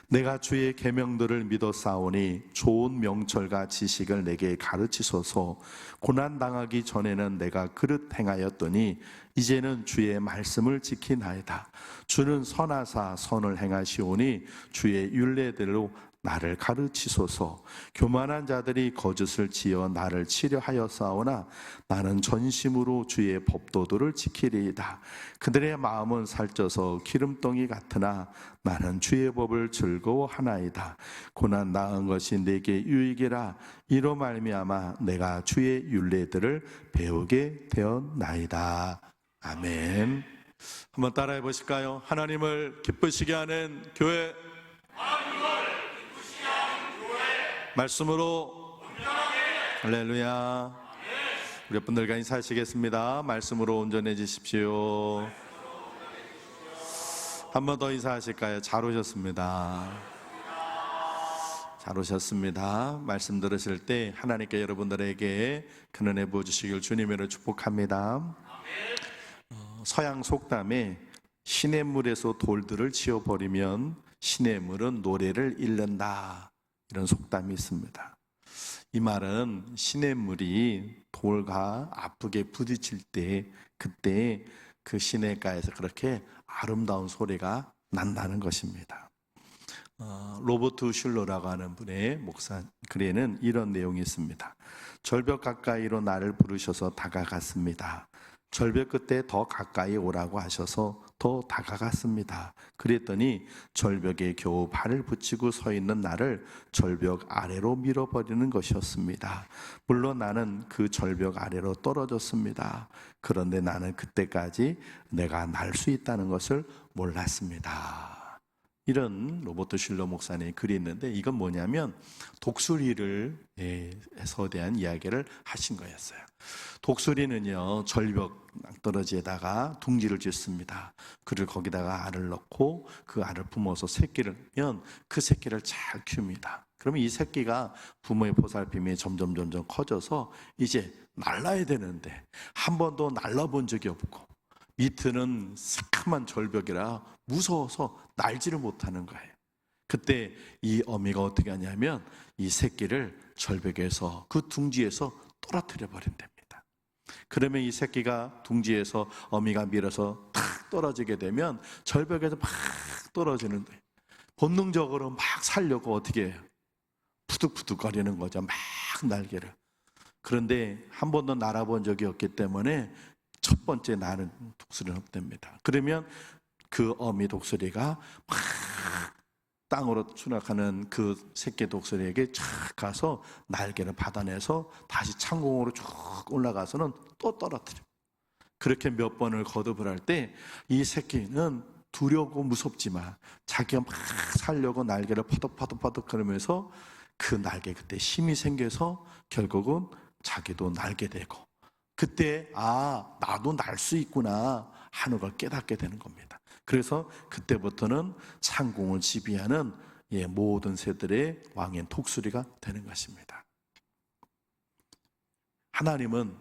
내가 주의 계명들을 믿어 싸우니 좋은 명철과 지식을 내게 가르치소서. 고난 당하기 전에는 내가 그릇 행하였더니 이제는 주의 말씀을 지키나이다. 주는 선하사 선을 행하시오니 주의 율례대로 나를 가르치소서. 교만한 자들이 거짓을 지어 나를 치려하여 싸우나 나는 전심으로 주의 법도들을 지키리이다. 그들의 마음은 살쪄서 기름덩이 같으나 나는 주의 법을 즐거워하나이다. 고난 당한 것이 내게 유익이라. 이로 말미암아 내가 주의 율례들을 배우게 되었나이다. 아멘. 한번 따라해 보실까요? 하나님을 기쁘시게 하는 교회, 말씀으로 할렐루야. 우리 분들과 인사하시겠습니다. 말씀으로 온전해지십시오. 한 번 더 인사하실까요? 잘 오셨습니다. 잘 오셨습니다. 말씀 들으실 때 하나님께 여러분들에게 큰 은혜 부어주시길 주님으로 축복합니다. 서양 속담에 시냇물에서 돌들을 치워버리면 시냇물은 노래를 잃는다, 이런 속담이 있습니다. 이 말은 시냇물이 돌과 아프게 부딪힐 때 그때 그 시냇가에서 그렇게 아름다운 소리가 난다는 것입니다. 로버트 슐러라고 하는 분의 목사 글에는 이런 내용이 있습니다. 절벽 가까이로 나를 부르셔서 다가갔습니다. 절벽 끝에 더 가까이 오라고 하셔서 더 다가갔습니다. 그랬더니 절벽에 겨우 발을 붙이고 서 있는 나를 절벽 아래로 밀어버리는 것이었습니다. 물론 나는 그 절벽 아래로 떨어졌습니다. 그런데 나는 그때까지 내가 날 수 있다는 것을 몰랐습니다. 이런 로버트 슐러 목사님의 글이 있는데, 이건 뭐냐면 독수리를 에서 대한 이야기를 하신 거였어요. 독수리는요, 절벽 낭떠러지에다가 둥지를 짓습니다. 그를 거기다가 알을 넣고 그 알을 품어서 새끼를 면 그 새끼를 잘 키웁니다. 그러면 이 새끼가 부모의 보살핌이 점점 커져서 이제 날라야 되는데 한 번도 날라본 적이 없고 밑은 새카만 절벽이라 무서워서 날지를 못하는 거예요. 그때 이 어미가 어떻게 하냐면 이 새끼를 절벽에서 그 둥지에서 떨어뜨려 버린답니다. 그러면 이 새끼가 둥지에서 어미가 밀어서 탁 떨어지게 되면 절벽에서 막 떨어지는 거예요. 본능적으로 막 살려고 어떻게 해요? 푸득푸득 거리는 거죠. 막 날개를. 그런데 한 번도 날아본 적이 없기 때문에 첫 번째 나는 독수리는 없답니다. 그러면 그 어미 독수리가 막 땅으로 추락하는 그 새끼 독수리에게 쫙 가서 날개를 받아내서 다시 창공으로 쭉 올라가서는 또 떨어뜨려. 그렇게 몇 번을 거듭을 할 때 이 새끼는 두려고 무섭지만 자기가 막 살려고 날개를 퍼덕퍼덕 그러면서 그 날개 그때 힘이 생겨서 결국은 자기도 날게 되고, 그때 나도 날 수 있구나 하는 걸 깨닫게 되는 겁니다. 그래서 그때부터는 상공을 지배하는 모든 새들의 왕인 독수리가 되는 것입니다. 하나님은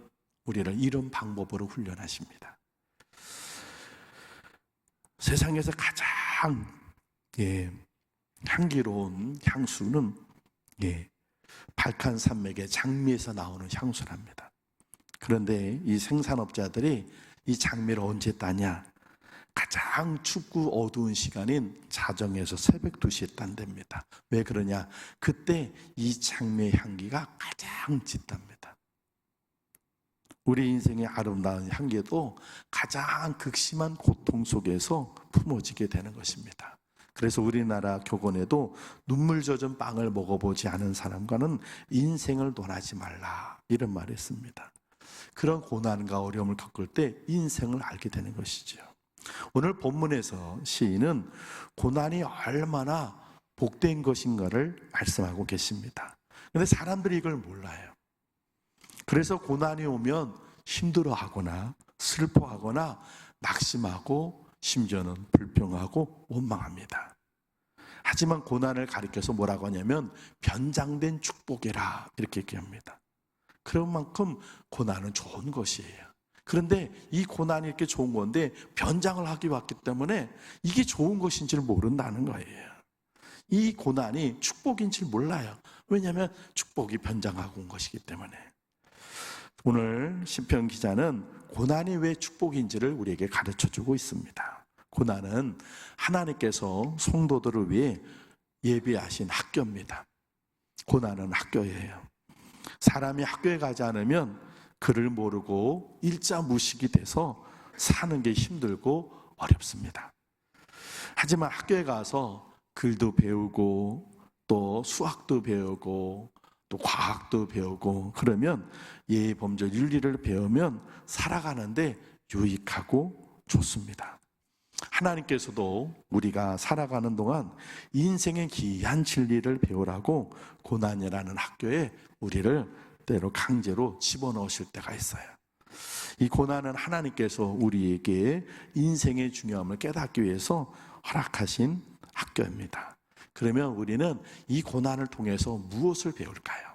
우리를 이런 방법으로 훈련하십니다. 세상에서 가장 향기로운 향수는 발칸산맥의 장미에서 나오는 향수랍니다. 그런데 이 생산업자들이 이 장미를 언제 따냐? 가장 춥고 어두운 시간인 자정에서 새벽 2시에 딴답니다. 왜 그러냐? 그때 이 장미의 향기가 가장 짙답니다. 우리 인생의 아름다운 향기도 가장 극심한 고통 속에서 품어지게 되는 것입니다. 그래서 우리나라 교권에도 눈물 젖은 빵을 먹어보지 않은 사람과는 인생을 논하지 말라, 이런 말이 있습니다. 그런 고난과 어려움을 겪을 때 인생을 알게 되는 것이죠. 오늘 본문에서 시인은 고난이 얼마나 복된 것인가를 말씀하고 계십니다. 그런데 사람들이 이걸 몰라요. 그래서 고난이 오면 힘들어하거나 슬퍼하거나 낙심하고 심지어는 불평하고 원망합니다. 하지만 고난을 가리켜서 뭐라고 하냐면 변장된 축복이라 이렇게 얘기합니다. 그런 만큼 고난은 좋은 것이에요. 그런데 이 고난이 이렇게 좋은 건데 변장을 하기 왔기 때문에 이게 좋은 것인지를 모른다는 거예요. 이 고난이 축복인 줄 몰라요. 왜냐하면 축복이 변장하고 온 것이기 때문에. 오늘 시편 기자는 고난이 왜 축복인지를 우리에게 가르쳐주고 있습니다. 고난은 하나님께서 성도들을 위해 예비하신 학교입니다. 고난은 학교예요. 사람이 학교에 가지 않으면 글을 모르고 일자무식이 돼서 사는 게 힘들고 어렵습니다. 하지만 학교에 가서 글도 배우고 또 수학도 배우고 또 과학도 배우고 그러면 예의 범절 윤리를 배우면 살아가는데 유익하고 좋습니다. 하나님께서도 우리가 살아가는 동안 인생의 귀한 진리를 배우라고 고난이라는 학교에 우리를 때로 강제로 집어넣으실 때가 있어요. 이 고난은 하나님께서 우리에게 인생의 중요함을 깨닫기 위해서 허락하신 학교입니다. 그러면 우리는 이 고난을 통해서 무엇을 배울까요?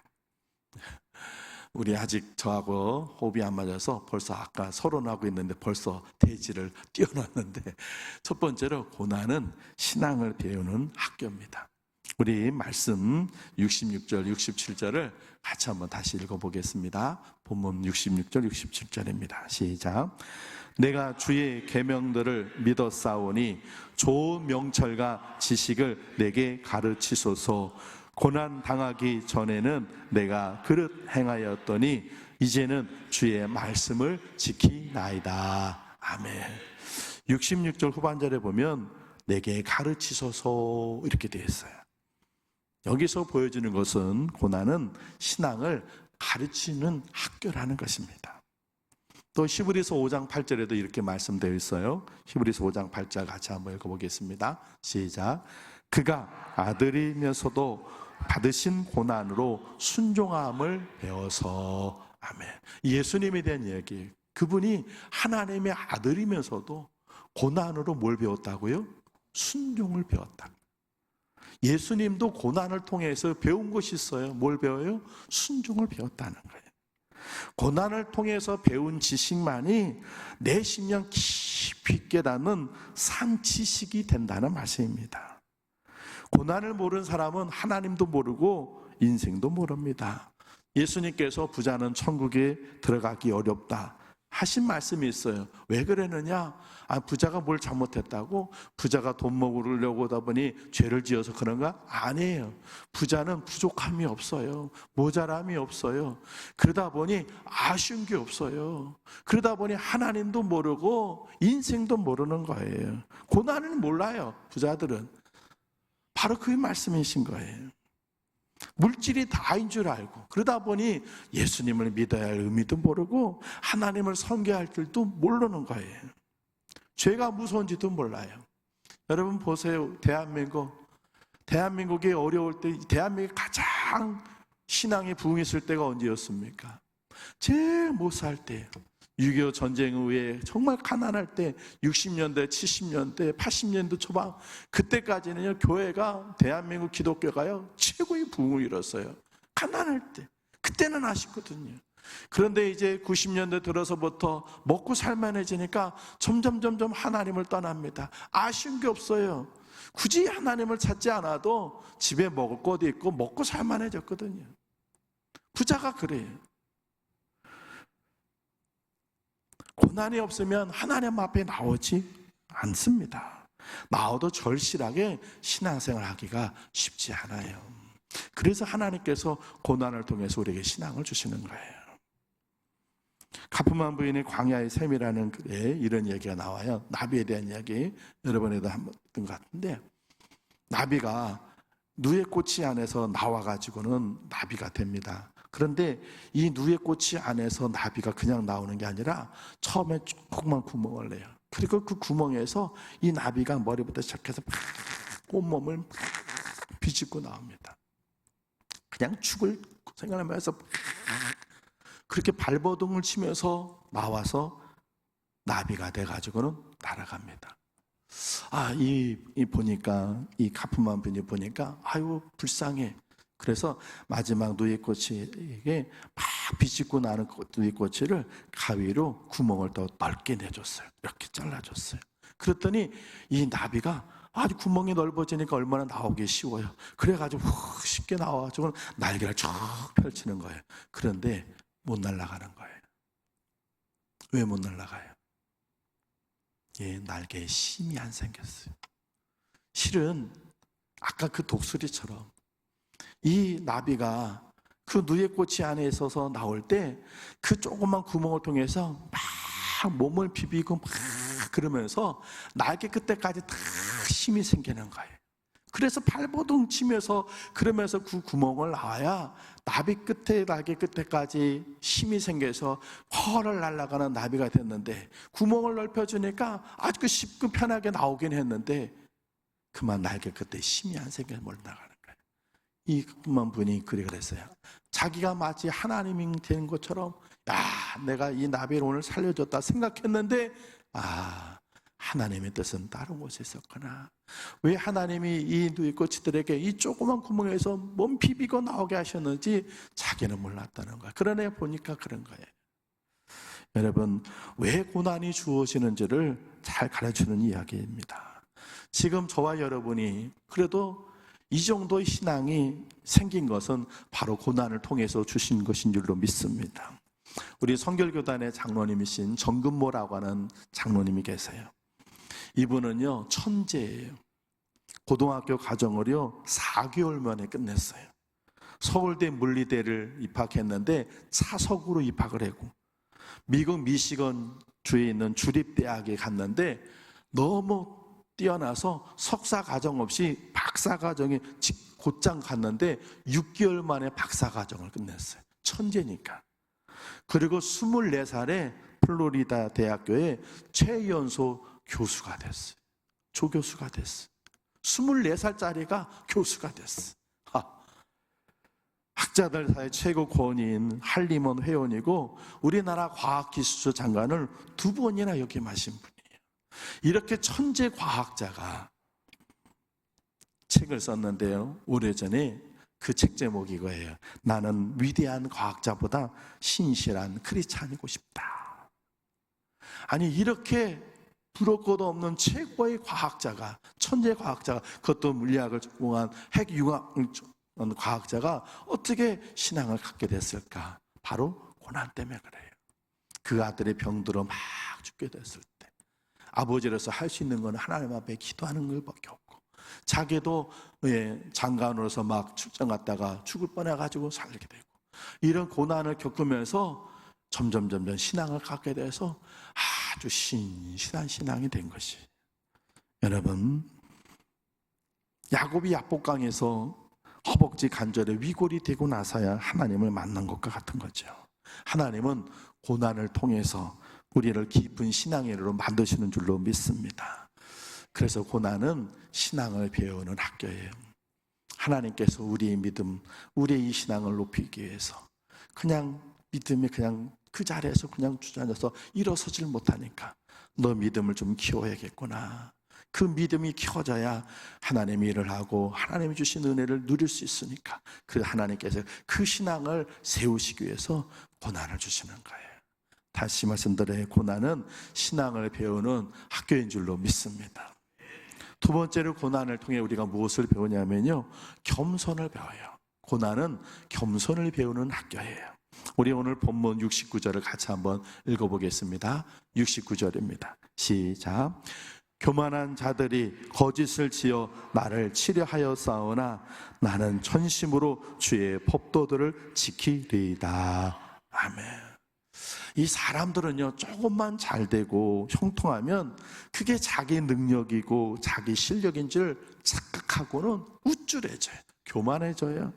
우리 아직 저하고 호흡이 안 맞아서 벌써 아까 서론하고 있는데 벌써 대지를 띄워놨는데, 첫 번째로 고난은 신앙을 배우는 학교입니다. 우리 말씀 66절, 67절을 같이 한번 다시 읽어보겠습니다. 본문 66절, 67절입니다. 시작. 내가 주의 계명들을 믿었사오니 좋은 명철과 지식을 내게 가르치소서. 고난 당하기 전에는 내가 그릇 행하였더니 이제는 주의 말씀을 지키나이다. 아멘. 66절 후반절에 보면 내게 가르치소서 이렇게 되어 있어요. 여기서 보여주는 것은 고난은 신앙을 가르치는 학교라는 것입니다. 또 히브리서 5장 8절에도 이렇게 말씀되어 있어요. 히브리서 5장 8절 같이 한번 읽어보겠습니다. 시작. 그가 아들이면서도 받으신 고난으로 순종함을 배워서. 아멘. 예수님에 대한 이야기. 그분이 하나님의 아들이면서도 고난으로 뭘 배웠다고요? 순종을 배웠다. 예수님도 고난을 통해서 배운 것이 있어요. 뭘 배워요? 순종을 배웠다는 거예요. 고난을 통해서 배운 지식만이 내 심령 깊이 깨닫는 산 지식이 된다는 말씀입니다. 고난을 모르는 사람은 하나님도 모르고 인생도 모릅니다. 예수님께서 부자는 천국에 들어가기 어렵다 하신 말씀이 있어요. 왜 그러느냐? 부자가 뭘 잘못했다고? 부자가 돈 먹으려고 하다 보니 죄를 지어서 그런가? 아니에요. 부자는 부족함이 없어요. 모자람이 없어요. 그러다 보니 아쉬운 게 없어요. 그러다 보니 하나님도 모르고 인생도 모르는 거예요. 고난을 몰라요. 부자들은. 바로 그 말씀이신 거예요. 물질이 다인 줄 알고, 그러다 보니 예수님을 믿어야 할 의미도 모르고 하나님을 섬겨야 할 줄도 모르는 거예요. 죄가 무서운지도 몰라요. 여러분 보세요. 대한민국이 어려울 때, 대한민국이 가장 신앙이 부흥했을 때가 언제였습니까? 제일 못 살 때, 6.25 전쟁 후에 정말 가난할 때, 60년대, 70년대, 80년대 초반, 그때까지는요, 교회가, 대한민국 기독교가요, 최고의 부흥을 이뤘어요. 가난할 때. 그때는 아쉽거든요. 그런데 이제 90년대 들어서부터 먹고 살만해지니까 점점 하나님을 떠납니다. 아쉬운 게 없어요. 굳이 하나님을 찾지 않아도 집에 먹을 것도 있고 먹고 살만해졌거든요. 부자가 그래요. 고난이 없으면 하나님 앞에 나오지 않습니다. 나와도 절실하게 신앙생활 하기가 쉽지 않아요. 그래서 하나님께서 고난을 통해서 우리에게 신앙을 주시는 거예요. 가프만 부인의 광야의 샘이라는 글에 이런 얘기가 나와요. 나비에 대한 이야기 여러분에도 한번 듣던 것 같은데, 나비가 누에 꽃이 안에서 나와가지고는 나비가 됩니다. 그런데 이 누에 꽃이 안에서 나비가 그냥 나오는 게 아니라 처음에 조그만 구멍을 내요. 그리고 그 구멍에서 이 나비가 머리부터 시작해서 막 온몸을 막 비집고 나옵니다. 그냥 죽을 생각하면서 그렇게 발버둥을 치면서 나와서 나비가 돼가지고는 날아갑니다. 보니까, 이 가프만 분이 보니까, 아유, 불쌍해. 그래서 마지막 누이꽃이에게 막 비집고 나는 누이꽃을 가위로 구멍을 더 넓게 내줬어요. 이렇게 잘라줬어요. 그랬더니 이 나비가 아주 구멍이 넓어지니까 얼마나 나오기 쉬워요. 그래가지고 쉽게 나와가지고 날개를 쭉 펼치는 거예요. 그런데 못 날아가는 거예요. 왜 못 날아가요? 예, 날개에 힘이 안 생겼어요. 실은 아까 그 독수리처럼 이 나비가 그 누에꽃이 안에 있어서 나올 때 그 조그만 구멍을 통해서 막 몸을 비비고 막 그러면서 날개 끝에까지 다 힘이 생기는 거예요. 그래서 발버둥 치면서 그러면서 그 구멍을 나와야 나비 끝에 날개 끝에까지 힘이 생겨서 펄을 날아가는 나비가 됐는데, 구멍을 넓혀주니까 아주 쉽고 편하게 나오긴 했는데 그만 날개 끝에 힘이 안 생겨서 못 나가는 거예요. 이만 분이 그랬어요. 자기가 마치 하나님이 되는 것처럼, 내가 이 나비를 오늘 살려줬다 생각했는데 하나님의 뜻은 다른 곳에 있었구나. 왜 하나님이 이 누이꽃이들에게 이 조그만 구멍에서 몸 비비고 나오게 하셨는지 자기는 몰랐다는 거야. 그러네 보니까 그런 거예요. 여러분, 왜 고난이 주어지는지를 잘 가르치는 이야기입니다. 지금 저와 여러분이 그래도 이 정도의 신앙이 생긴 것은 바로 고난을 통해서 주신 것인 줄로 믿습니다. 우리 성결교단의 장로님이신 정금모라고 하는 장로님이 계세요. 이분은요, 천재예요. 고등학교 과정을요 4개월 만에 끝냈어요. 서울대 물리대를 입학했는데 차석으로 입학을 했고, 미국 미시건 주에 있는 주립대학에 갔는데 너무 뛰어나서 석사 과정 없이 박사 과정에 곧장 갔는데 6개월 만에 박사 과정을 끝냈어요. 천재니까. 그리고 24살에 플로리다 대학교에 최연소 교수가 됐어요. 조교수가 됐어요. 24살짜리가 교수가 됐어요. 학자들 사이 최고 권위인 한림원 회원이고 우리나라 과학기술처 장관을 2번이나 역임하신 분이에요. 이렇게 천재 과학자가 책을 썼는데요, 오래전에 그 책 제목이 이거예요. 나는 위대한 과학자보다 신실한 크리스찬이고 싶다. 아니, 이렇게 부를 것도 없는 최고의 과학자가, 천재 과학자가, 그것도 물리학을 전공한 핵융합 과학자가 어떻게 신앙을 갖게 됐을까? 바로 고난 때문에 그래요. 그 아들의 병들어 막 죽게 됐을 때 아버지로서 할 수 있는 건 하나님 앞에 기도하는 것밖에 없고, 자기도 장관으로서 막 출장 갔다가 죽을 뻔해가지고 살게 되고, 이런 고난을 겪으면서 점점 신앙을 갖게 돼서 아주 신실한 신앙이 된 것이. 여러분, 야곱이 야복강에서 허벅지 관절에 위골이 되고 나서야 하나님을 만난 것과 같은 거죠. 하나님은 고난을 통해서 우리를 깊은 신앙인으로 만드시는 줄로 믿습니다. 그래서 고난은 신앙을 배우는 학교예요. 하나님께서 우리의 믿음, 우리의 이 신앙을 높이기 위해서 그냥 믿음이 그냥 그 자리에서 그냥 주저앉아서 일어서질 못하니까 너 믿음을 좀 키워야겠구나. 그 믿음이 키워져야 하나님의 일을 하고 하나님이 주신 은혜를 누릴 수 있으니까, 그 하나님께서 그 신앙을 세우시기 위해서 고난을 주시는 거예요. 다시 말씀드려요. 고난은 신앙을 배우는 학교인 줄로 믿습니다. 두 번째로 고난을 통해 우리가 무엇을 배우냐면요, 겸손을 배워요. 고난은 겸손을 배우는 학교예요. 우리 오늘 본문 69절을 같이 한번 읽어보겠습니다. 69절입니다. 시작. 교만한 자들이 거짓을 지어 나를 치려하여 싸우나 나는 전심으로 주의 법도들을 지키리이다. 아멘. 이 사람들은요, 조금만 잘 되고 형통하면 그게 자기 능력이고 자기 실력인 줄 착각하고는 우쭐해져요. 교만해져요.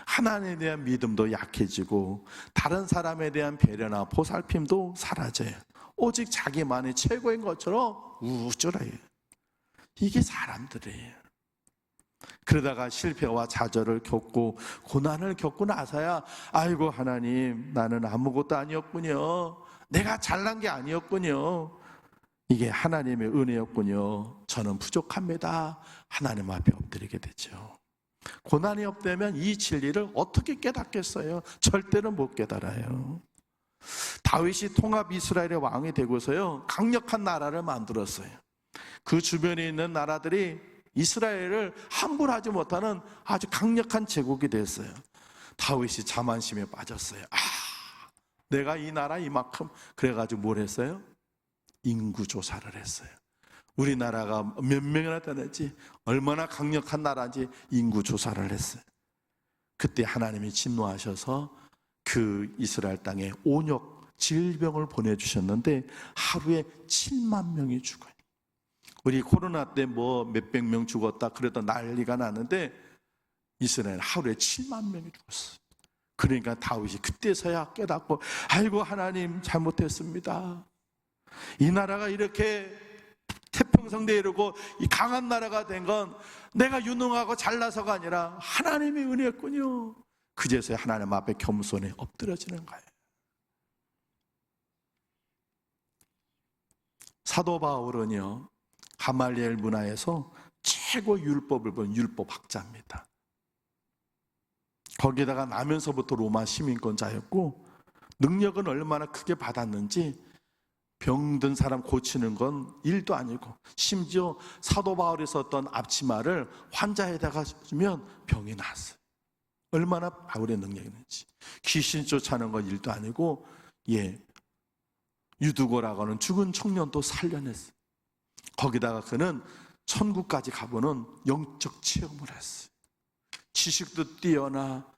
하나님에 대한 믿음도 약해지고 다른 사람에 대한 배려나 보살핌도 사라져요. 오직 자기만이 최고인 것처럼 우쭐해요. 이게 사람들이에요. 그러다가 실패와 좌절을 겪고 고난을 겪고 나서야 아이고 하나님, 나는 아무것도 아니었군요. 내가 잘난 게 아니었군요. 이게 하나님의 은혜였군요. 저는 부족합니다. 하나님 앞에 엎드리게 되죠. 고난이 없다면 이 진리를 어떻게 깨닫겠어요? 절대로 못 깨달아요. 다윗이 통합 이스라엘의 왕이 되고서요, 강력한 나라를 만들었어요. 그 주변에 있는 나라들이 이스라엘을 함부로 하지 못하는 아주 강력한 제국이 됐어요. 다윗이 자만심에 빠졌어요. 내가 이 나라 이만큼, 그래가지고 뭘 했어요? 인구 조사를 했어요. 우리나라가 몇 명이나 되는지, 얼마나 강력한 나라인지 인구 조사를 했어요. 그때 하나님이 진노하셔서 그 이스라엘 땅에 온역, 질병을 보내주셨는데 하루에 7만 명이 죽어요. 우리 코로나 때 뭐 몇백 명 죽었다 그래도 난리가 났는데 이스라엘 하루에 7만 명이 죽었어요. 그러니까 다윗이 그때서야 깨닫고, 아이고 하나님 잘못했습니다. 이 나라가 이렇게 태평성대에 이르고 이 강한 나라가 된 건 내가 유능하고 잘나서가 아니라 하나님의 은혜였군요. 그제서야 하나님 앞에 겸손히 엎드려지는 거예요. 사도 바울은요, 가말리엘 문화에서 최고 율법을 본 율법학자입니다. 거기다가 나면서부터 로마 시민권자였고, 능력은 얼마나 크게 받았는지 병든 사람 고치는 건 일도 아니고, 심지어 사도 바울이 썼던 앞치마를 환자에다가 주면 병이 났어요. 얼마나 바울의 능력이 있는지. 귀신 쫓아내는 건 일도 아니고, 유두고라고 하는 죽은 청년도 살려냈어요. 거기다가 그는 천국까지 가보는 영적 체험을 했어요. 지식도 뛰어나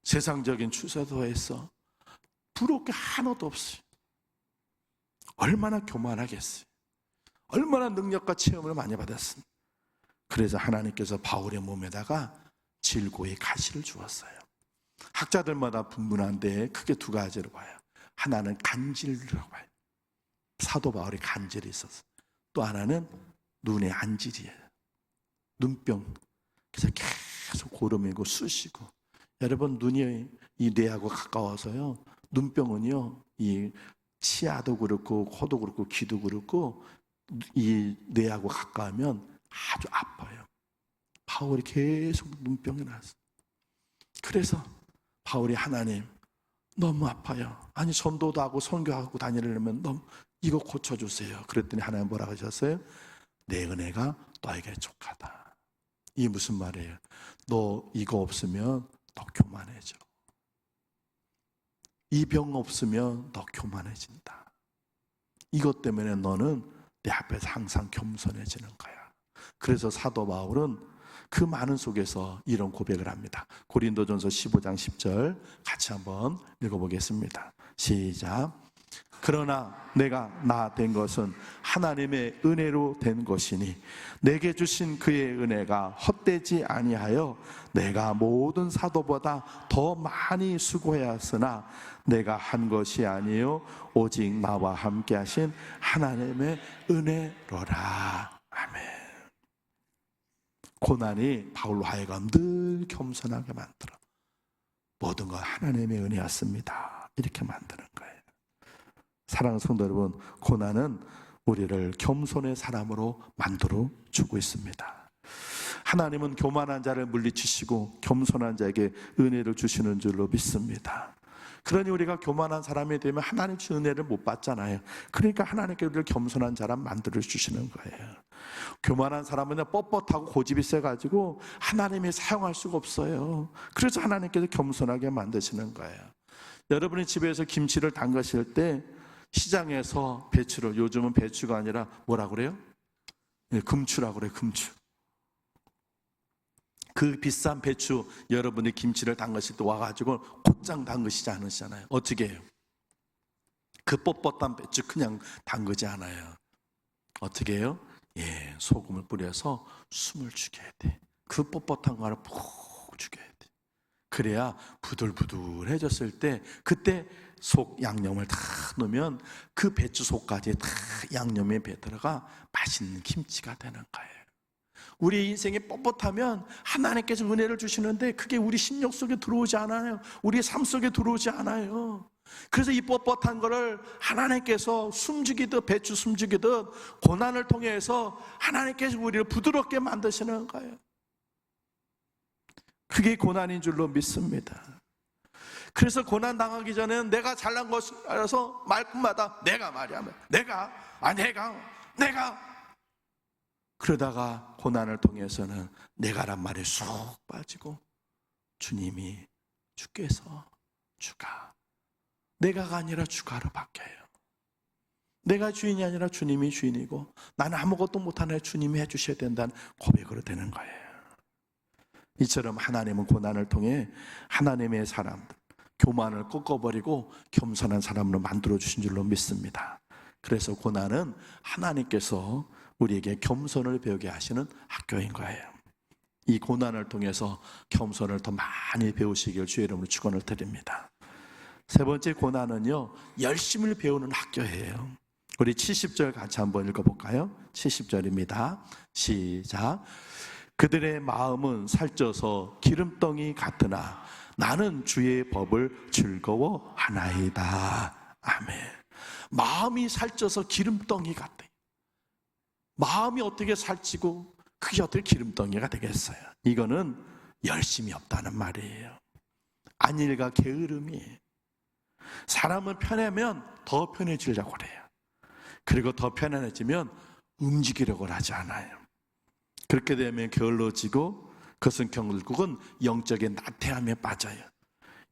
세상적인 추세도 해서 부러울 게 하나도 없어요. 얼마나 교만하겠어요. 얼마나 능력과 체험을 많이 받았습니다. 그래서 하나님께서 바울의 몸에다가 질고의 가시를 주었어요. 학자들마다 분분한데 크게 두 가지로 봐요. 하나는 간질이라고 봐요. 사도 바울이 간질이 있었어요. 또 하나는 눈의 안질이에요. 눈병. 그래서 계속 고름이고 쑤시고. 여러분, 눈이 이 뇌하고 가까워서요, 눈병은요, 이 치아도 그렇고 코도 그렇고 귀도 그렇고 이 뇌하고 가까우면 아주 아파요. 바울이 계속 눈병이 났어요. 그래서 바울이 하나님 너무 아파요. 아니 전도도 하고 선교하고 다니려면 너무 이거 고쳐주세요. 그랬더니 하나님 뭐라고 하셨어요? 내 은혜가 너에게 족하다. 이게 무슨 말이에요? 너 이거 없으면 너 교만해져. 이 병 없으면 너 교만해진다. 이것 때문에 너는 내 앞에서 항상 겸손해지는 거야. 그래서 사도 바울은 그 많은 속에서 이런 고백을 합니다. 고린도전서 15장 10절 같이 한번 읽어보겠습니다. 시작. 그러나 내가 나 된 것은 하나님의 은혜로 된 것이니 내게 주신 그의 은혜가 헛되지 아니하여 내가 모든 사도보다 더 많이 수고하였으나 내가 한 것이 아니요 오직 나와 함께 하신 하나님의 은혜로라. 아멘. 고난이 바울로 하여금 늘 겸손하게 만들어 모든 건 하나님의 은혜였습니다. 이렇게 만드는 거예요. 사랑하는 성도 여러분, 고난은 우리를 겸손의 사람으로 만들어 주고 있습니다. 하나님은 교만한 자를 물리치시고 겸손한 자에게 은혜를 주시는 줄로 믿습니다. 그러니 우리가 교만한 사람이 되면 하나님 주신 은혜를 못 받잖아요. 그러니까 하나님께 우리를 겸손한 자람 만들어 주시는 거예요. 교만한 사람은 뻣뻣하고 고집이 세가지고 하나님이 사용할 수가 없어요. 그래서 하나님께서 겸손하게 만드시는 거예요. 여러분이 집에서 김치를 담그실 때 시장에서 배추를, 요즘은 배추가 아니라 뭐라 그래요? 금추라고 그래요. 금추. 그 비싼 배추 여러분이 김치를 담그실 때 와가지고 곧장 담그시지 않으시잖아요. 어떻게 해요? 그 뻣뻣한 배추 그냥 담그지 않아요. 어떻게 해요? 소금을 뿌려서 숨을 죽여야 돼. 그 뻣뻣한 거를 푹 죽여야 돼. 그래야 부들부들해졌을 때 그때 속 양념을 다 넣으면 그 배추 속까지 다 양념에 배들어가 맛있는 김치가 되는 거예요. 우리 인생이 뻣뻣하면 하나님께서 은혜를 주시는데 그게 우리 심령 속에 들어오지 않아요. 우리 삶 속에 들어오지 않아요. 그래서 이 뻣뻣한 거를 하나님께서 숨죽이듯 배추 숨죽이듯 고난을 통해서 하나님께서 우리를 부드럽게 만드시는 거예요. 그게 고난인 줄로 믿습니다. 그래서 고난 당하기 전에는 내가 잘난 것을 알아서 말끝마다 내가 말이야. 내가. 그러다가 고난을 통해서는 내가란 말에 쑥 빠지고 주님이 주께서 주가 내가가 아니라 주가로 바뀌어요. 내가 주인이 아니라 주님이 주인이고 나는 아무것도 못하네 주님이 해주셔야 된다는 고백으로 되는 거예요. 이처럼 하나님은 고난을 통해 하나님의 사람들, 교만을 꺾어버리고 겸손한 사람으로 만들어주신 줄로 믿습니다. 그래서 고난은 하나님께서 우리에게 겸손을 배우게 하시는 학교인 거예요. 이 고난을 통해서 겸손을 더 많이 배우시길 주의 이름으로 축원을 드립니다. 세 번째 고난은요, 열심을 배우는 학교예요. 우리 70절 같이 한번 읽어볼까요? 70절입니다. 시작. 그들의 마음은 살쪄서 기름덩이 같으나 나는 주의 법을 즐거워하나이다. 아멘. 마음이 살쪄서 기름덩이 같아. 마음이 어떻게 살찌고 그게 어떻게 기름덩이가 되겠어요? 이거는 열심이 없다는 말이에요. 안일과 게으름이에요. 사람은 편하면 더 편해지려고 그래요. 그리고 더 편안해지면 움직이려고 하지 않아요. 그렇게 되면 게을러지고 그것은 결국은 영적인 나태함에 빠져요.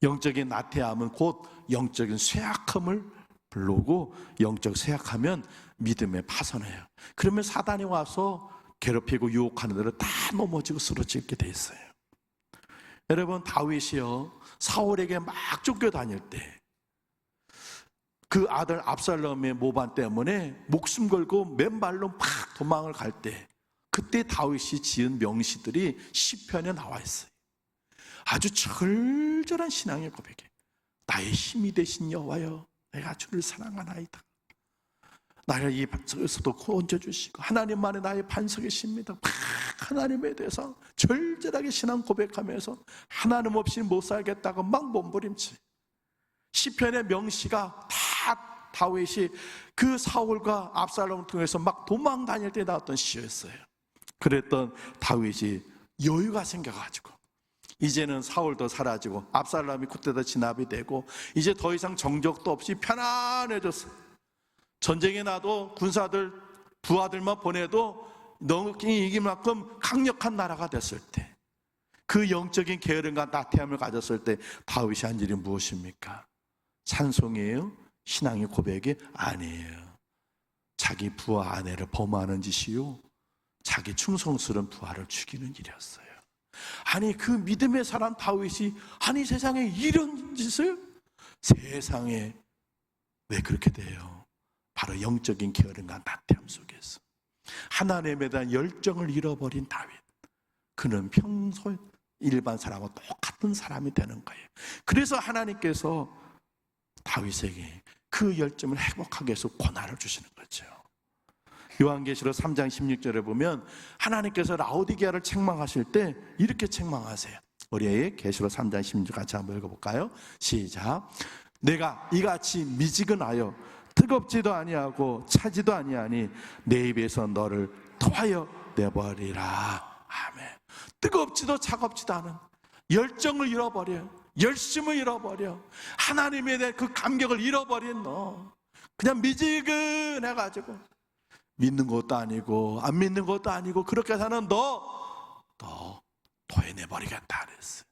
영적인 나태함은 곧 영적인 쇠약함을 부르고 영적 쇠약하면 믿음에 파선해요. 그러면 사단이 와서 괴롭히고 유혹하는 대로 다 넘어지고 쓰러지게 돼 있어요. 여러분, 다윗이요 사울에게 막 쫓겨다닐 때 그 아들 압살롬의 모반 때문에 목숨 걸고 맨발로 막 도망을 갈 때 그때 다윗이 지은 명시들이 시편에 나와 있어요. 아주 절절한 신앙의 고백이에요. 나의 힘이 되신 여호와여, 내가 주를 사랑하나이다. 나를 이 반석에서도 건져주시고 하나님만이 나의 반석이십니다. 하나님에 대해서 절절하게 신앙 고백하면서 하나님 없이 못 살겠다고 막 몸부림치. 시편의 명시가 다 다윗이 그 사울과 압살롬을 통해서 막 도망 다닐 때 나왔던 시였어요. 그랬던 다윗이 여유가 생겨가지고 이제는 사울도 사라지고 압살롬이 그때도 진압이 되고 이제 더 이상 정적도 없이 편안해졌어요. 전쟁에 나도 군사들 부하들만 보내도 너무 이길 만큼 강력한 나라가 됐을 때 그 영적인 게으름과 나태함을 가졌을 때 다윗이 한 일이 무엇입니까? 찬송이에요? 신앙의 고백이 아니에요. 자기 부하 아내를 범하는 짓이요 자기 충성스러운 부하를 죽이는 일이었어요. 아니 그 믿음의 사람 다윗이 아니 세상에 이런 짓을? 세상에 왜 그렇게 돼요? 바로 영적인 게으름과 나태함 속에서 하나님에 대한 열정을 잃어버린 다윗. 그는 평소 일반 사람과 똑같은 사람이 되는 거예요. 그래서 하나님께서 다윗에게 그 열정을 회복하게 해서 고난을 주시는 거죠. 요한계시록 3장 16절에 보면 하나님께서 라오디게아를 책망하실 때 이렇게 책망하세요. 우리 계시록 3장 16절 같이 한번 읽어볼까요? 시작. 내가 이같이 미지근하여 뜨겁지도 아니하고 차지도 아니하니 내 입에서 너를 토하여 내버리라. 아멘. 뜨겁지도 차갑지도 않은 열정을 잃어버려, 열심을 잃어버려, 하나님에 대한 그 감격을 잃어버린 너, 그냥 미지근해가지고 믿는 것도 아니고 안 믿는 것도 아니고 그렇게 사는 너 토해내버리겠다 그랬어요.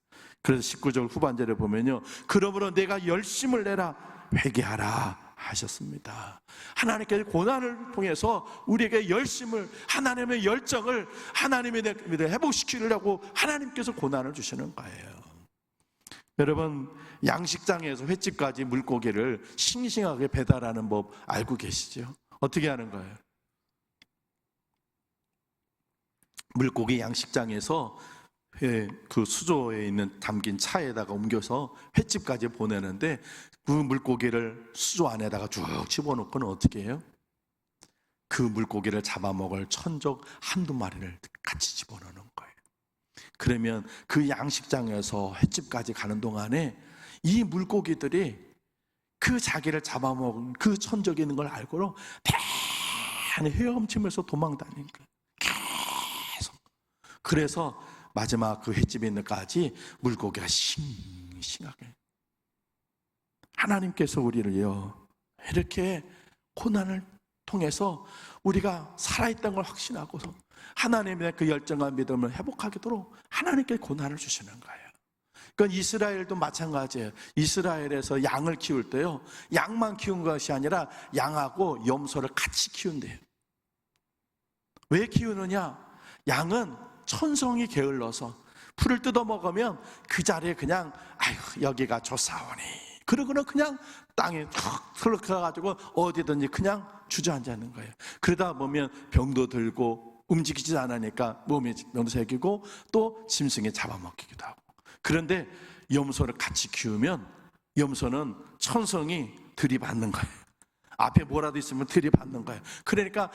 그래서 19절 후반절에 보면요, 그러므로 내가 열심을 내라 회개하라 하셨습니다. 하나님께서 고난을 통해서 우리에게 열심을, 하나님의 열정을 하나님에 대해 회복시키려고 하나님께서 고난을 주시는 거예요. 여러분, 양식장에서 횟집까지 물고기를 싱싱하게 배달하는 법 알고 계시죠? 어떻게 하는 거예요? 물고기 양식장에서 그 수조에 있는 담긴 차에다가 옮겨서 횟집까지 보내는데 그 물고기를 수조 안에다가 쭉 집어넣고는 어떻게 해요? 그 물고기를 잡아먹을 천적 한두 마리를 같이 집어넣는 거예요. 그러면 그 양식장에서 횟집까지 가는 동안에 이 물고기들이 그 자기를 잡아먹은 그 천적이 있는 걸 알고는 대단히 헤엄치면서 도망다니는 거예요. 계속. 그래서 마지막 그 횟집에 있는 데까지 물고기가 싱싱하게. 하나님께서 우리를요 이렇게 고난을 통해서 우리가 살아있다는 걸 확신하고서 하나님에 대한 그 열정과 믿음을 회복하도록 하나님께 고난을 주시는 거예요. 그건 이스라엘도 마찬가지예요. 이스라엘에서 양을 키울 때요, 양만 키운 것이 아니라 양하고 염소를 같이 키운대요. 왜 키우느냐? 양은 천성이 게을러서 풀을 뜯어 먹으면 그 자리에 그냥 아이고 여기가 좋사오니 그러고는 그냥 땅에 툭 들어가가지고 어디든지 그냥 주저앉는 거예요. 그러다 보면 병도 들고 움직이지 않으니까 몸에 병도 생기고 또 짐승에 잡아먹히기도 하고. 그런데 염소를 같이 키우면 염소는 천성이 들이받는 거예요. 앞에 뭐라도 있으면 들이받는 거예요. 그러니까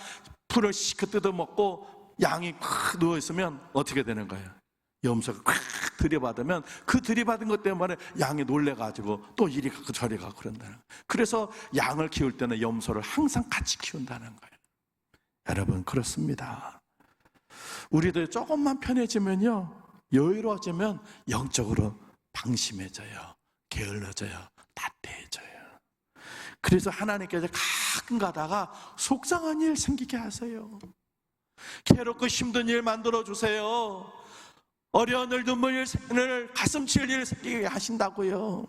풀을 시커 뜯어먹고 양이 콱 누워있으면 어떻게 되는 거예요? 염소가 콱 들이받으면 그 들이받은 것 때문에 양이 놀래가지고 또 이리 가고 저리 가고 그런다는 거예요. 그래서 양을 키울 때는 염소를 항상 같이 키운다는 거예요. 여러분, 그렇습니다. 우리도 조금만 편해지면요, 여유로워지면 영적으로 방심해져요, 게을러져요, 나태해져요. 그래서 하나님께서 가끔 가다가 속상한 일 생기게 하세요. 괴롭고 힘든 일 만들어주세요. 어려운 일, 눈물 일, 가슴 칠 일 생기게 하신다고요.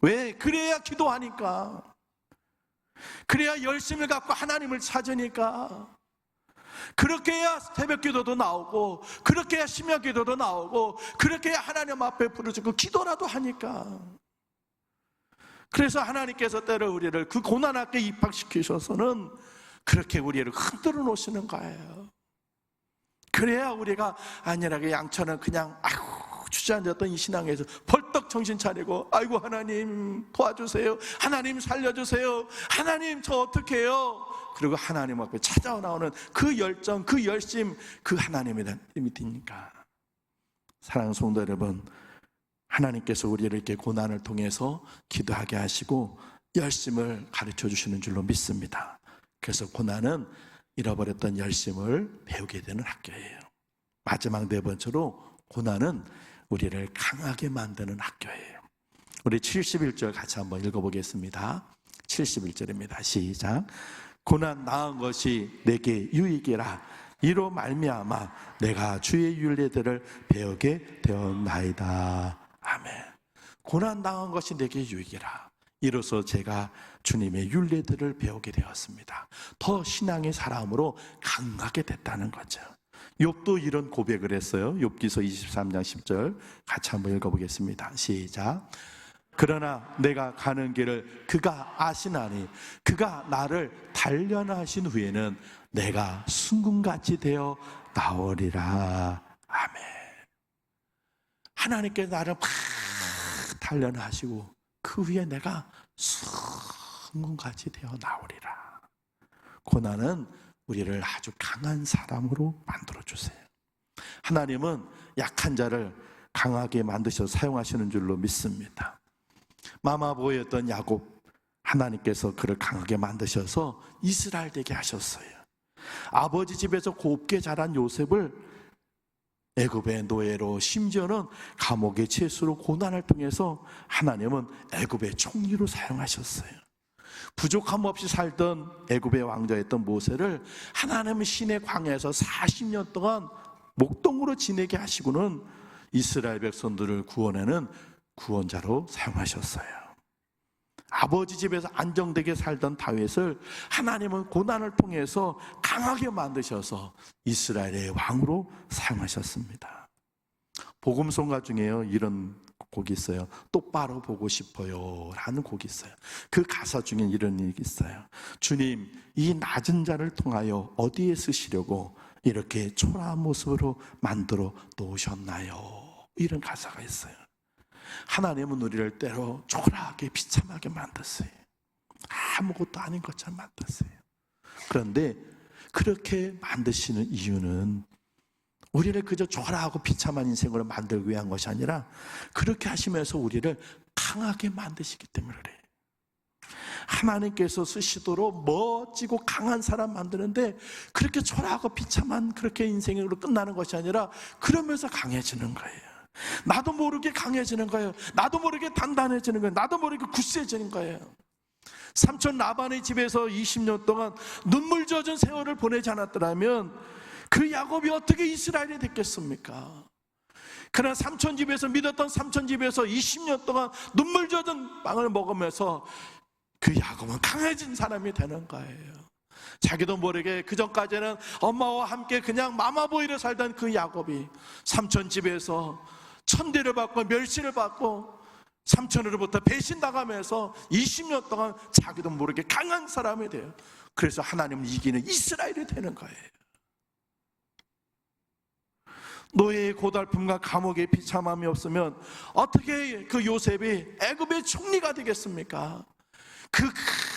왜? 그래야 기도하니까, 그래야 열심을 갖고 하나님을 찾으니까, 그렇게 해야 새벽 기도도 나오고, 그렇게 해야 심야 기도도 나오고, 그렇게 해야 하나님 앞에 부르짖고 기도라도 하니까. 그래서 하나님께서 때로 우리를 그 고난하게 입학시키셔서는 그렇게 우리를 흔들어 놓으시는 거예요. 그래야 우리가 안일하게 양처럼 그냥 아이고 주저앉았던 이 신앙에서 벌떡 정신 차리고 아이고 하나님 도와주세요, 하나님 살려주세요, 하나님 저 어떻게 해요? 그리고 하나님 앞에 찾아와 나오는 그 열정, 그 열심, 그 하나님에 대한 믿으니까. 사랑하는 성도 여러분, 하나님께서 우리를 이렇게 고난을 통해서 기도하게 하시고 열심을 가르쳐 주시는 줄로 믿습니다. 그래서 고난은 잃어버렸던 열심을 배우게 되는 학교예요. 마지막 네 번째로 고난은 우리를 강하게 만드는 학교예요. 우리 71절 같이 한번 읽어보겠습니다. 71절입니다. 시작. 고난 나은 것이 내게 유익이라 이로 말미암아 내가 주의 율례들을 배우게 되었나이다. 아멘. 고난 당한 것이 내게 유익이라 이로써 제가 주님의 율례들을 배우게 되었습니다. 더 신앙의 사람으로 강하게 됐다는 거죠. 욥도 이런 고백을 했어요. 욥기서 23장 10절 같이 한번 읽어보겠습니다. 시작. 그러나 내가 가는 길을 그가 아시나니 그가 나를 단련하신 후에는 내가 순금같이 되어 나오리라. 아멘. 하나님께서 나를 막 단련하시고 그 후에 내가 순금같이 되어 나오리라. 고난은 우리를 아주 강한 사람으로 만들어주세요. 하나님은 약한 자를 강하게 만드셔서 사용하시는 줄로 믿습니다. 마마보이였던 야곱, 하나님께서 그를 강하게 만드셔서 이스라엘 되게 하셨어요. 아버지 집에서 곱게 자란 요셉을 애굽의 노예로, 심지어는 감옥의 채수로 고난을 통해서 하나님은 애굽의 총리로 사용하셨어요. 부족함 없이 살던 애굽의 왕자였던 모세를 하나님은 시내 광야에서 40년 동안 목동으로 지내게 하시고는 이스라엘 백성들을 구원하는 구원자로 사용하셨어요. 아버지 집에서 안정되게 살던 다윗을 하나님은 고난을 통해서 강하게 만드셔서 이스라엘의 왕으로 사용하셨습니다. 복음송가 중에요 이런 곡이 있어요. 똑바로 보고 싶어요 라는 곡이 있어요. 그 가사 중에 이런 얘기 있어요. 주님, 이 낮은 자를 통하여 어디에 쓰시려고 이렇게 초라한 모습으로 만들어 놓으셨나요? 이런 가사가 있어요. 하나님은 우리를 때로 초라하게 비참하게 만들었어요. 아무것도 아닌 것처럼 만들었어요. 그런데 그렇게 만드시는 이유는 우리를 그저 초라하고 비참한 인생으로 만들기 위한 것이 아니라 그렇게 하시면서 우리를 강하게 만드시기 때문에 그래요. 하나님께서 쓰시도록 멋지고 강한 사람 만드는데 그렇게 초라하고 비참한 그렇게 인생으로 끝나는 것이 아니라 그러면서 강해지는 거예요. 나도 모르게 강해지는 거예요. 나도 모르게 단단해지는 거예요. 나도 모르게 굳세지는 거예요. 삼촌 라반의 집에서 20년 동안 눈물 젖은 세월을 보내지 않았더라면 그 야곱이 어떻게 이스라엘이 됐겠습니까? 그러나 삼촌 집에서, 믿었던 삼촌 집에서 20년 동안 눈물 젖은 빵을 먹으면서 그 야곱은 강해진 사람이 되는 거예요. 자기도 모르게 그전까지는 엄마와 함께 그냥 마마보이로 살던 그 야곱이 삼촌 집에서 천대를 받고 멸시를 받고 삼촌으로부터 배신당하면서 20년 동안 자기도 모르게 강한 사람이 돼요. 그래서 하나님을 이기는 이스라엘이 되는 거예요. 노예의 고달픔과 감옥의 비참함이 없으면 어떻게 그 요셉이 애굽의 총리가 되겠습니까? 그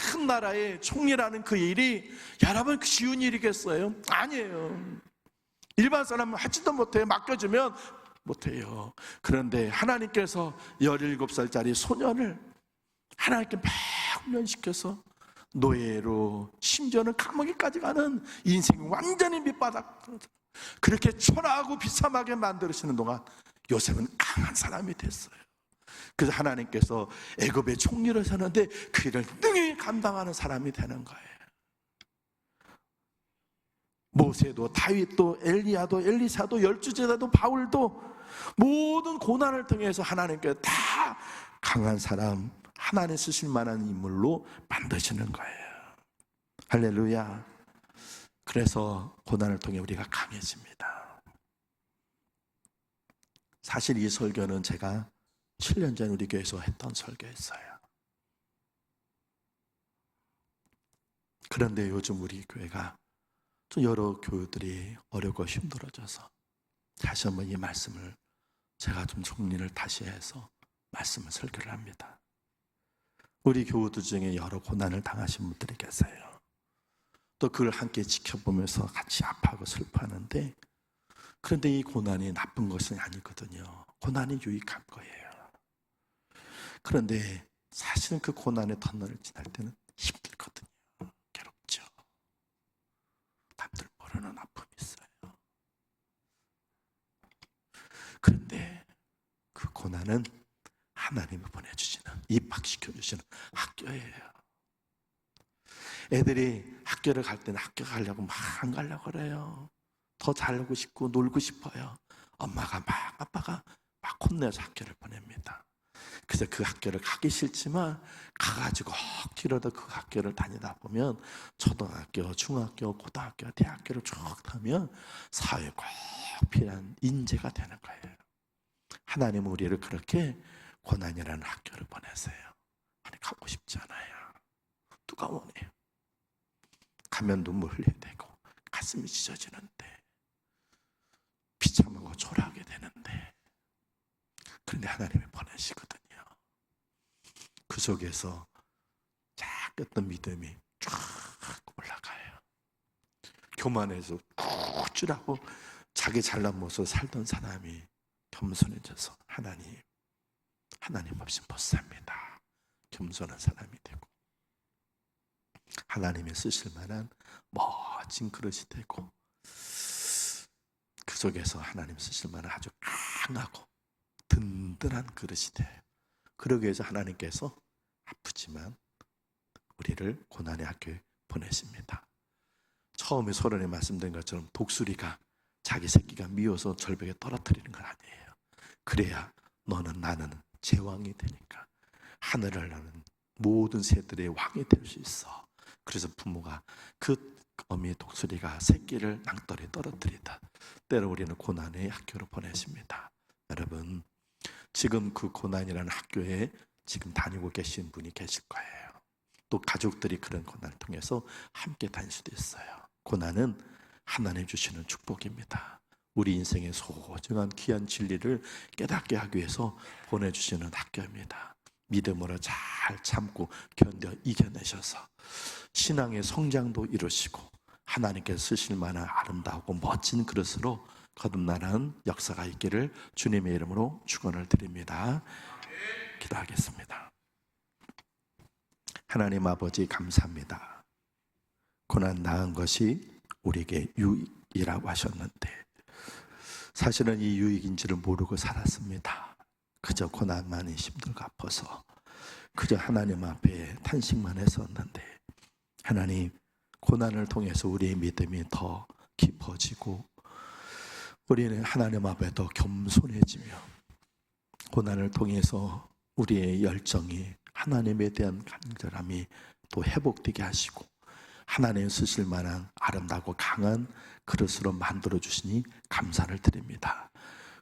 큰 나라의 총리라는 그 일이 여러분 쉬운 일이겠어요? 아니에요. 일반 사람은 하지도 못해요. 맡겨주면 못해요. 그런데 하나님께서 17살짜리 소년을 하나님께 막 훈련시켜서 노예로, 심지어는 감옥에까지 가는 인생이 완전히 밑바닥, 그렇게 초라하고 비참하게 만들으시는 동안 요셉은 강한 사람이 됐어요. 그래서 하나님께서 애굽의 총리를 세는데 그 일을 능히 감당하는 사람이 되는 거예요. 모세도, 다윗도, 엘리야도, 엘리사도, 12제자도, 바울도 모든 고난을 통해서 하나님께서 다 강한 사람, 하나님 쓰실 만한 인물로 만드시는 거예요. 할렐루야. 그래서 고난을 통해 우리가 강해집니다. 사실 이 설교는 제가 7년 전 우리 교회에서 했던 설교였어요. 그런데 요즘 우리 교회가 좀 여러 교우들이 어렵고 힘들어져서 다시 한번 이 말씀을 제가 좀 정리를 다시 해서 말씀을 설교를 합니다. 우리 교우들 중에 여러 고난을 당하신 분들이 계세요. 또 그걸 함께 지켜보면서 같이 아파하고 슬퍼하는데, 그런데 이 고난이 나쁜 것은 아니거든요. 고난이 유익한 거예요. 그런데 사실은 그 고난의 터널을 지날 때는 힘들거든요. 괴롭죠. 남들 모르는 아픔이 있어요. 그런데 그 고난은 하나님이 보내주시는, 입학시켜주시는 학교예요. 애들이 학교를 갈 때는 학교 가려고 막 안 가려고 그래요. 더 잘하고 싶고 놀고 싶어요. 엄마가 막, 아빠가 막 혼내서 학교를 보냅니다. 그래서 그 학교를 가기 싫지만 가가지고 억지로도 그 학교를 다니다 보면 초등학교, 중학교, 고등학교, 대학교를 쭉 가면 사회에 꼭 필요한 인재가 되는 거예요. 하나님은 우리를 그렇게 고난이라는 학교를 보내세요. 아니, 가고 싶지 않아요. 누가 원해요? 가면 눈물 흘려야 되고 가슴이 찢어지는데 비참하고 초라하게 되는데, 그런데 하나님이 보내시거든요. 그 속에서 작았던 믿음이 쫙 올라가요. 교만해서 꾹질하고 자기 잘난 모습 살던 사람이 겸손해져서 하나님 없이 못 삽니다. 겸손한 사람이 되고 하나님이 쓰실 만한 멋진 그릇이 되고, 그 속에서 하나님 쓰실 만한 아주 강하고 든든한 그릇이 돼요. 그러기 위해서 하나님께서 아프지만 우리를 고난의 학교에 보내십니다. 처음에 서론에 말씀드린 것처럼 독수리가 자기 새끼가 미워서 절벽에 떨어뜨리는 건 아니에요. 그래야 너는 나는 제왕이 되니까 하늘을 나는 모든 새들의 왕이 될 수 있어. 그래서 부모가 그 어미 독수리가 새끼를 낭떠러에 떨어뜨리다 때로 우리는 고난의 학교로 보내십니다. 여러분, 지금 그 고난이라는 학교에 지금 다니고 계신 분이 계실 거예요. 또 가족들이 그런 고난을 통해서 함께 다닐 수도 있어요. 고난은 하나님 주시는 축복입니다. 우리 인생의 소중한 귀한 진리를 깨닫게 하기 위해서 보내주시는 학교입니다. 믿음으로 잘 참고 견뎌 이겨내셔서 신앙의 성장도 이루시고 하나님께서 쓰실 만한 아름다우고 멋진 그릇으로 거듭나는 역사가 있기를 주님의 이름으로 축원을 드립니다. 기도하겠습니다. 하나님 아버지, 감사합니다. 고난 당한 것이 우리에게 유익이라고 하셨는데 사실은 이 유익인 줄을 모르고 살았습니다. 그저 고난만이 힘들고 아파서 그저 하나님 앞에 탄식만 했었는데, 하나님, 고난을 통해서 우리의 믿음이 더 깊어지고 우리는 하나님 앞에 더 겸손해지며 고난을 통해서 우리의 열정이 하나님에 대한 간절함이 또 회복되게 하시고 하나님 쓰실 만한 아름답고 강한 그릇으로 만들어 주시니 감사를 드립니다.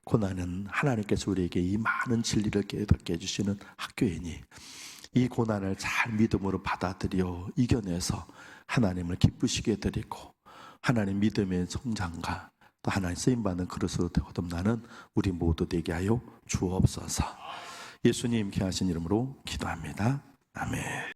고난은 하나님께서 우리에게 이 많은 진리를 깨닫게 해주시는 학교이니 이 고난을 잘 믿음으로 받아들여 이겨내서 하나님을 기쁘시게 드리고 하나님 믿음의 성장과 또 하나님 쓰임받는 그릇으로 거듭나는 우리 모두 되게 하여 주옵소서. 예수님 귀하신 이름으로 기도합니다. 아멘.